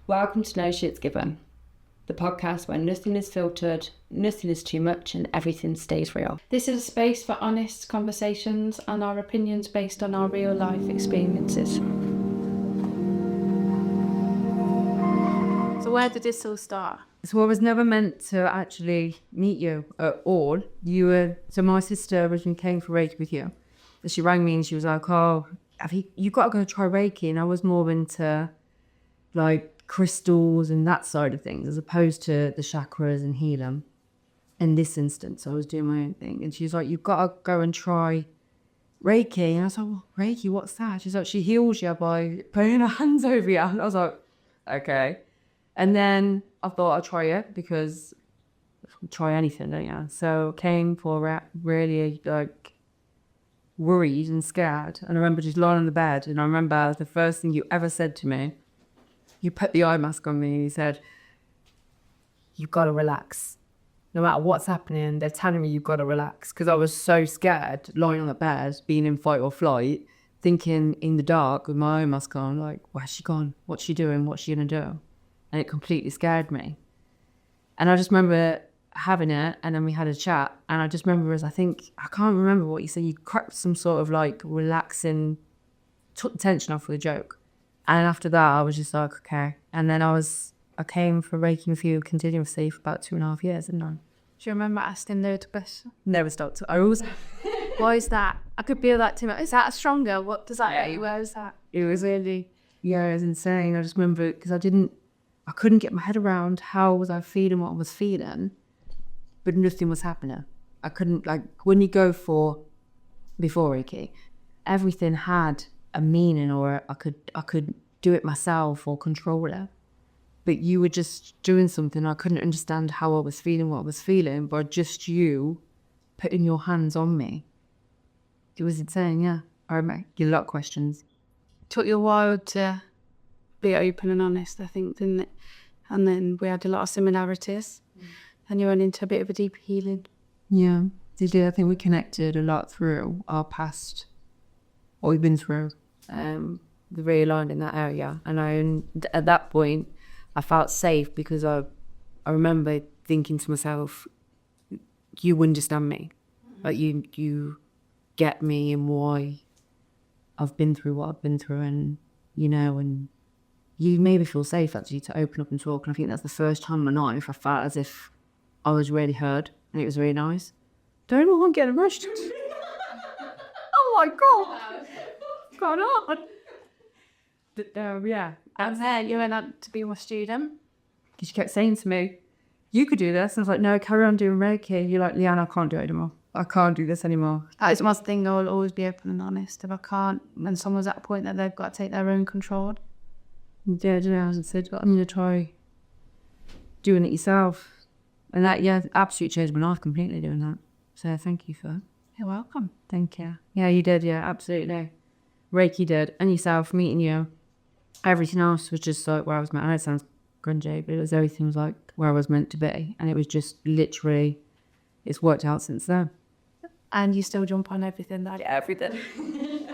Welcome to No Shits Given, the podcast where nothing is filtered, nothing is too much, and everything stays real. This is a space for honest conversations and our opinions based on our real life experiences. So where did this all start? So I was never meant to actually meet you at all. So my sister originally came for Reiki with you. So she rang me and she was like, oh, you got to go try Reiki. And I was more into like crystals and that side of things as opposed to the chakras and healing. In this instance, I was doing my own thing. And she was like, you've got to go and try Reiki. And I was like, well, Reiki, what's that? She's like, she heals you by putting her hands over you. And I was like, okay. And then I thought I'd try it because try anything, don't you? So came for it really like worried and scared. And I remember just lying on the bed. And I remember the first thing you ever said to me, you put the eye mask on me and you said, you've got to relax. No matter what's happening, they're telling me you've got to relax. Because I was so scared lying on the bed, being in fight or flight, thinking in the dark with my eye mask on, like, where's she gone? What's she doing? What's she going to do? And it completely scared me. And I just remember having it, and then we had a chat, and I just remember I can't remember what you said, you cracked some sort of like relaxing, took the tension off with a joke. And after that, I was just like, okay. And then I came for Reiki with you continuously for about 2.5 years, didn't I? Do you remember asking the question? Never stopped. I always... Why is that? I could feel that too much. Is that stronger? What does that mean? Where is that? It was really... Yeah, it was insane. I just remember, because I couldn't get my head around how was I feeling what I was feeling, but nothing was happening. I couldn't, like, when you go before Reiki, everything had a meaning, or I could do it myself or control it. But you were just doing something, I couldn't understand how I was feeling what I was feeling, but just you putting your hands on me. It was insane, yeah. I remember you a lot of questions. It took you a while to be open and honest, I think, didn't it? And then we had a lot of similarities. And you went into a bit of a deep healing. Yeah, they did. I think we connected a lot through our past, what we've been through, the realigned in that area. And at that point, I felt safe because I remember thinking to myself, you understand me. Like you get me and why I've been through what I've been through, and and you made me feel safe actually to open up and talk. And I think that's the first time in my life I felt as if I was really heard, and it was really nice. Don't know why I'm getting rushed. Oh my God. What's going on? But yeah. And then you went on to be my student. Because she kept saying to me, you could do this. And I was like, no, carry on doing Reiki. You're like, Leanne, I can't do it anymore. I can't do this anymore. That is one thing. I'll always be open and honest. If I can't, and someone's at a point that they've got to take their own control. Yeah, I said, I'm going to try doing it yourself. And that, yeah, absolutely changed my life completely doing that. So thank you for that. You're welcome. Thank you. Yeah, you did, yeah, absolutely. Reiki did. And yourself, meeting you. Everything else was just like where I was meant. I know it sounds grungy, but everything was like where I was meant to be. And it was just literally, it's worked out since then. And you still jump on everything that... Everything.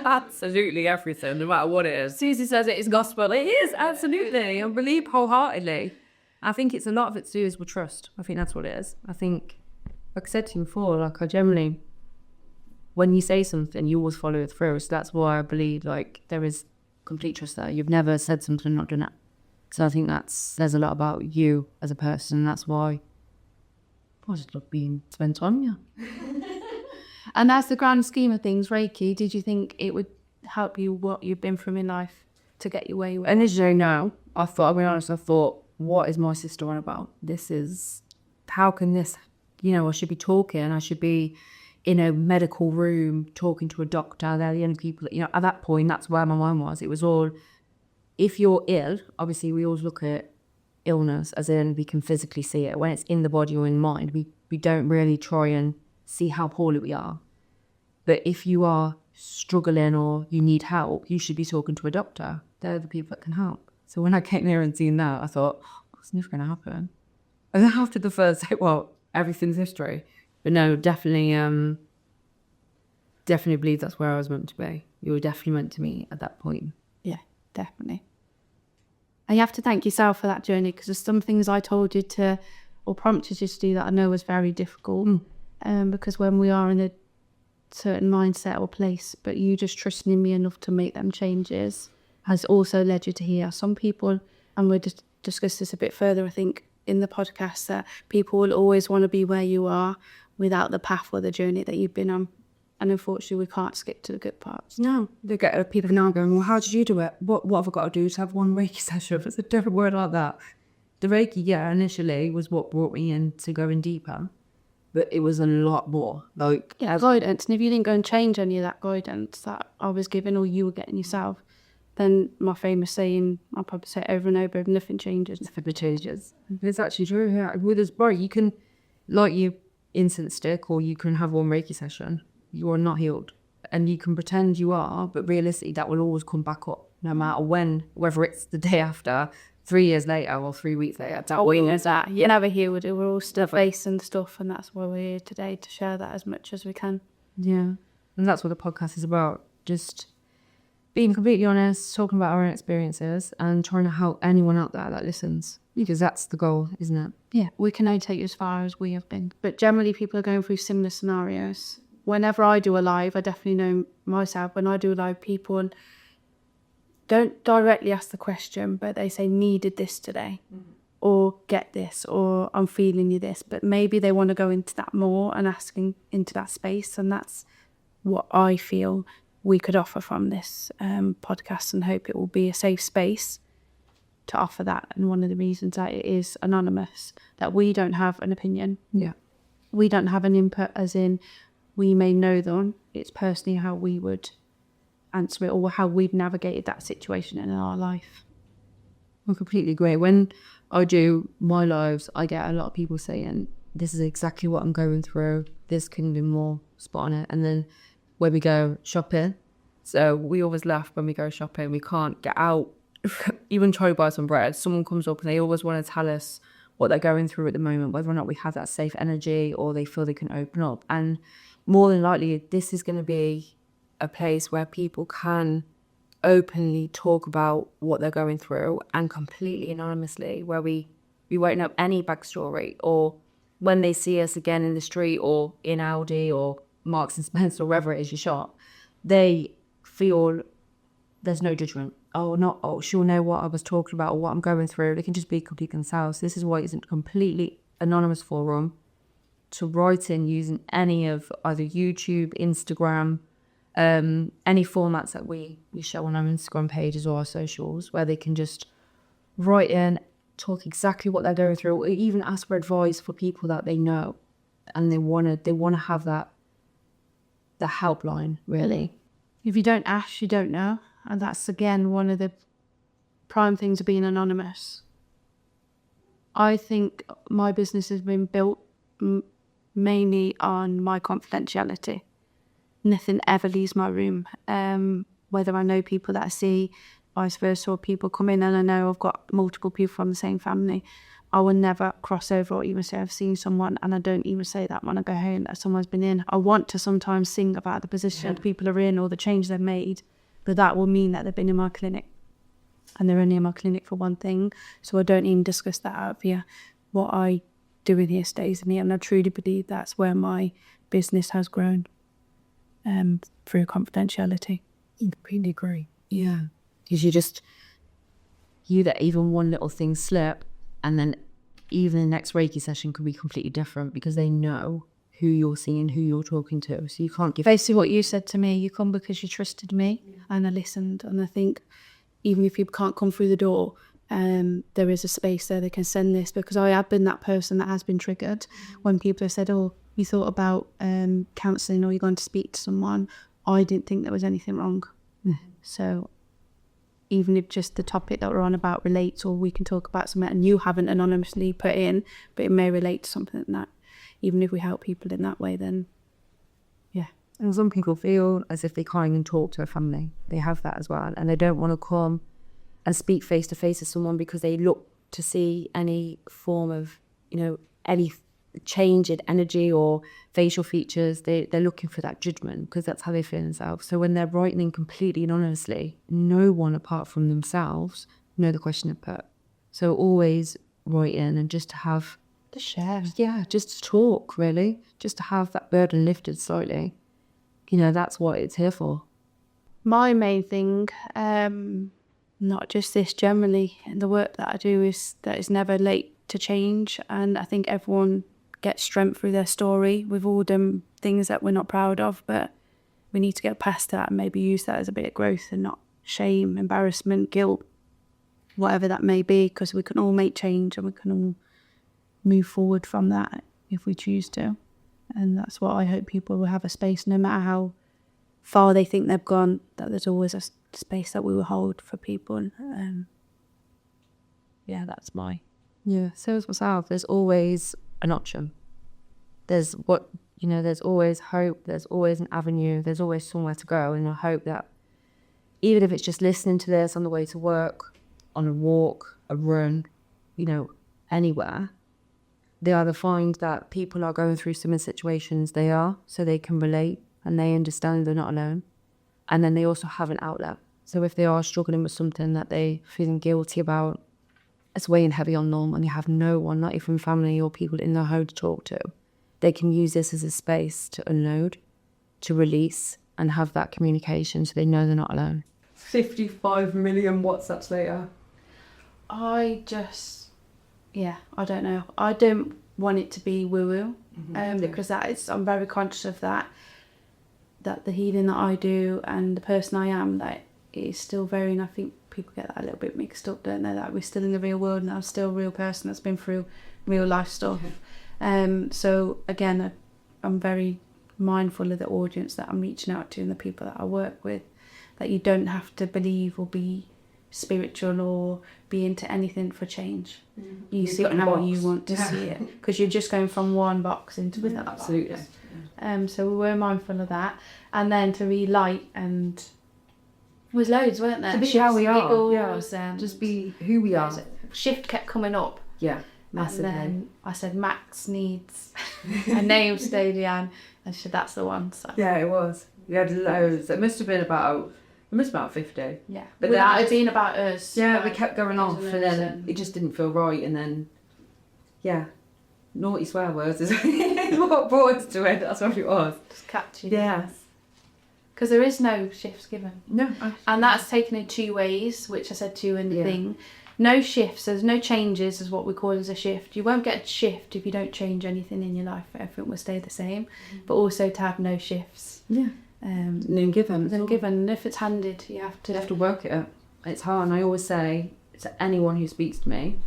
Absolutely everything, no matter what it is. Susie says it is gospel. It is, absolutely. I believe wholeheartedly. I think it's a lot of it to do is with trust. I think that's what it is. I think, like I said to you before, like I generally, when you say something, you always follow it through. So that's why I believe like there is complete trust there. You've never said something and not done it. So I think says a lot about you as a person. That's why I just love being spent time, yeah. And that's the grand scheme of things, Reiki. Did you think it would help you what you've been through in life to get you where you were? Initially, no. I'll be honest, I thought, what is my sister on about? How can this, I should be talking, I should be in a medical room talking to a doctor. They're the only people that, at that point, that's where my mind was. It was all, if you're ill, obviously we always look at illness as in we can physically see it. When it's in the body or in the mind, we don't really try and see how poorly we are. But if you are struggling or you need help, you should be talking to a doctor. They're the people that can help. So when I came here and seen that, I thought, it's never going to happen. And then after the first day, well, everything's history. But no, definitely believe that's where I was meant to be. You were definitely meant to meet at that point. Yeah, definitely. And you have to thank yourself for that journey, because there's some things I told you to, or prompted you to do, that I know was very difficult. Because when we are in a certain mindset or place, but you just trusting in me enough to make them changes has also led you to here. Some people, and we'll just discuss this a bit further, I think, in the podcast, that people will always want to be where you are without the path or the journey that you've been on. And unfortunately, we can't skip to the good parts. No, they get people now going, well, how did you do it? What have I got to do to have one Reiki session? It's a different word like that. The Reiki, yeah, initially was what brought me in to going deeper, but it was a lot more. Like, yeah, guidance. And if you didn't go and change any of that guidance that I was given or you were getting yourself, then my famous saying, I'll probably say it over and over, if nothing changes. nothing changes. It's actually true. Yeah. With us, bro, you can light your incense stick, or you can have one Reiki session. You are not healed, and you can pretend you are, but realistically, that will always come back up, no matter when, whether it's the day after, 3 years later, or 3 weeks later. You're never healed. We're all still facing stuff, and that's why we're here today, to share that as much as we can. Yeah, and that's what the podcast is about. Just being completely honest, talking about our own experiences, and trying to help anyone out there that listens, because that's the goal, isn't it? Yeah, we can only take you as far as we have been. But generally, people are going through similar scenarios. Whenever I do a live, I definitely know myself, when I do a live, people don't directly ask the question, but they say, needed this today, or get this, or I'm feeling you this. But maybe they want to go into that more and asking into that space. And that's what I feel we could offer from this podcast, and hope it will be a safe space to offer that. And one of the reasons that it is anonymous, that we don't have an opinion. Yeah. We don't have an input, as in we may know them. It's personally how we would answer it, or how we've navigated that situation in our life. I completely agree. When I do my lives, I get a lot of people saying, this is exactly what I'm going through. This couldn't be more spot on it. And then when we go shopping, so we always laugh when we go shopping. We can't get out, even try to buy some bread. Someone comes up and they always want to tell us what they're going through at the moment, whether or not we have that safe energy, or they feel they can open up. And more than likely, this is going to be a place where people can openly talk about what they're going through, and completely anonymously, where we won't know any backstory, or when they see us again in the street or in Aldi or Marks and Spencer or wherever it is you shop, they feel there's no judgment. Oh, she'll know what I was talking about or what I'm going through. They can just be completely themselves. This is why it's a completely anonymous forum to write in using any of either YouTube, Instagram, any formats that we show on our Instagram pages or our socials, where they can just write in, talk exactly what they're going through, or even ask for advice for people that they know, and they want to have that, the helpline, really. If you don't ask, you don't know. And that's, again, one of the prime things of being anonymous. I think my business has been built mainly on my confidentiality. Nothing ever leaves my room. Whether I know people that I see, vice versa, or people come in and I know I've got multiple people from the same family, I will never cross over or even say I've seen someone, and I don't even say that when I go home that someone's been in. I want to sometimes sing about the position people are in or the change they've made, but that will mean that they've been in my clinic, and they're only in my clinic for one thing. So I don't even discuss that out here. What I do in here stays in here, and I truly believe that's where my business has grown, through confidentiality. I completely agree. Yeah. Because you let even one little thing slip, and then even the next Reiki session could be completely different, because they know who you're seeing, who you're talking to. So you can't give... Basically what you said to me, you come because you trusted me, and I listened. And I think even if you can't come through the door, there is a space there they can send this, because I have been that person that has been triggered when people have said, oh, you thought about counselling, or you're going to speak to someone. I didn't think there was anything wrong. So even if just the topic that we're on about relates, or we can talk about something and you haven't anonymously put in, but it may relate to something that, even if we help people in that way, then yeah. And some people feel as if they can't even talk to a family. They have that as well, and they don't want to come and speak face to face with someone because they look to see any form of, any change in energy or facial features. They're looking for that judgment, because that's how they feel themselves. So when they're writing completely anonymously, no one apart from themselves know the question I've put. So always write in and just to have, To share. yeah, just to talk, really. Just to have that burden lifted slightly. You know, that's what it's here for. My main thing, not just this, generally, in the work that I do, is that it's never late to change. And I think everyone gets strength through their story with all them things that we're not proud of, but we need to get past that and maybe use that as a bit of growth and not shame, embarrassment, guilt, whatever that may be, because we can all make change and we can all move forward from that if we choose to. And that's what I hope people will have a space, no matter how far they think they've gone, that there's always a space that we will hold for people. And yeah, that's my... Yeah, so as myself, there's always an option. There's always hope, there's always an avenue, there's always somewhere to go. And I hope that even if it's just listening to this on the way to work, on a walk, a run, anywhere, they either find that people are going through similar situations they are, so they can relate and they understand they're not alone. And then they also have an outlet. So if they are struggling with something that they're feeling guilty about, it's weighing heavy on them, and you have no one, not even family or people in their home to talk to, they can use this as a space to unload, to release, and have that communication so they know they're not alone. 55 million WhatsApps later. I don't know. I don't want it to be woo-woo, because I'm very conscious of that the healing that I do and the person I am, that is still very, and I think people get that a little bit mixed up, don't they, that we're still in the real world and I'm still a real person that's been through real life stuff. So again, I'm very mindful of the audience that I'm reaching out to and the people that I work with, that you don't have to believe or be spiritual or be into anything for change. You see it how you want to see it, because you're just going from one box into another. Absolutely. Box. So we were mindful of that, and then to relight, and there was loads, weren't there? To be how we are, Giggles, just be who we are. Shift kept coming up. Yeah, massively. And then I said, Max needs a name, Stadian, and she said, that's the one. So. Yeah, it was. We had loads. It must have been about 50. Yeah, but without it being about us. Yeah, we kept going off, and then it just didn't feel right, and then, yeah, naughty swear words is what brought us to it. That's what it was. Just catchy. Yes. Because there is no shifts given. No. And that's taken in two ways, which I said to you in the thing. No shifts, there's no changes, is what we call as a shift. You won't get a shift if you don't change anything in your life. Everything will stay the same. But also to have no shifts. Yeah. Name given. Then given. And if it's handed, you have to work it up. It's hard. And I always say to anyone who speaks to me,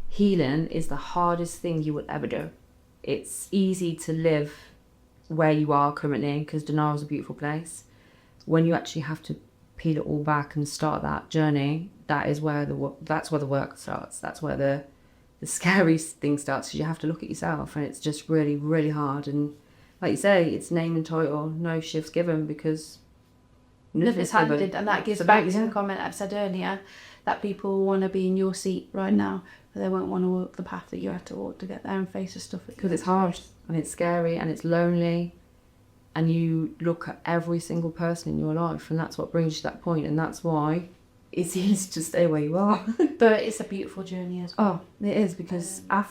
healing is the hardest thing you will ever do. It's easy to live where you are currently, because denial is a beautiful place. When you actually have to peel it all back and start that journey, that's where the work starts. That's where the scary thing starts, because you have to look at yourself, and it's just really, really hard. And like you say, it's name and title, no shifts given, because nothing's handed. And that gives back to the comment I've said earlier, that people want to be in your seat right now, but they won't want to walk the path that you have to walk to get there and face the stuff. Because it's hard, and it's scary, and it's lonely, and you look at every single person in your life, and that's what brings you to that point, and that's why it's easy to stay where you are. But it's a beautiful journey as well. Oh, it is, because not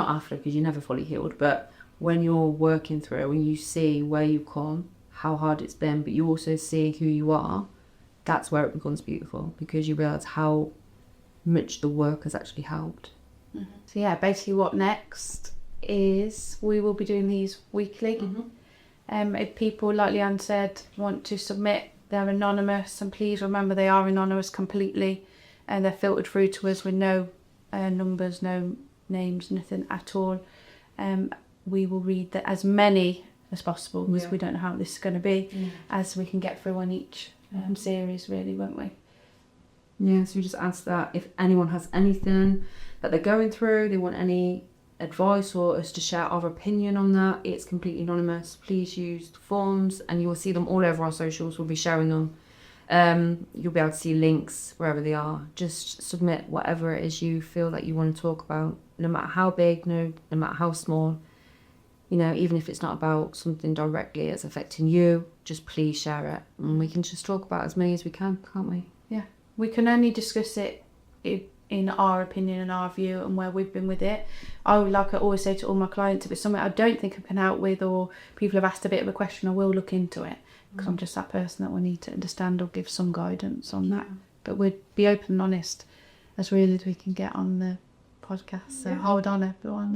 after, because you're never fully healed, but when you're working through and you see where you've come, how hard it's been, but you also see who you are, that's where it becomes beautiful, because you realise how much the work has actually helped. Mm-hmm. So yeah, basically what next is we will be doing these weekly. Mm-hmm. If people, like Leanne said, want to submit, they're anonymous, and please remember they are anonymous completely, and they're filtered through to us with no numbers, no names, nothing at all. We will read as many as possible, because we don't know how this is going to be, as we can get through on each series, really, won't we? Yeah, so we just ask that if anyone has anything that they're going through, they want any advice or us to share our opinion on that, it's completely anonymous. Please use the forms, and you will see them all over our socials. We'll be sharing them. You'll be able to see links wherever they are. Just submit whatever it is you feel like you want to talk about, no matter how big, no matter how small. Even if it's not about something directly that's affecting you, just please share it, and we can just talk about as many as we can, can't we? Yeah, we can only discuss it in our opinion and our view and where we've been with it. I always say to all my clients, if it's something I don't think I can help with, or people have asked a bit of a question, I will look into it, because I'm just that person that will need to understand or give some guidance on that. But we'd be open and honest as real as we can get on the podcast. So hold on, everyone.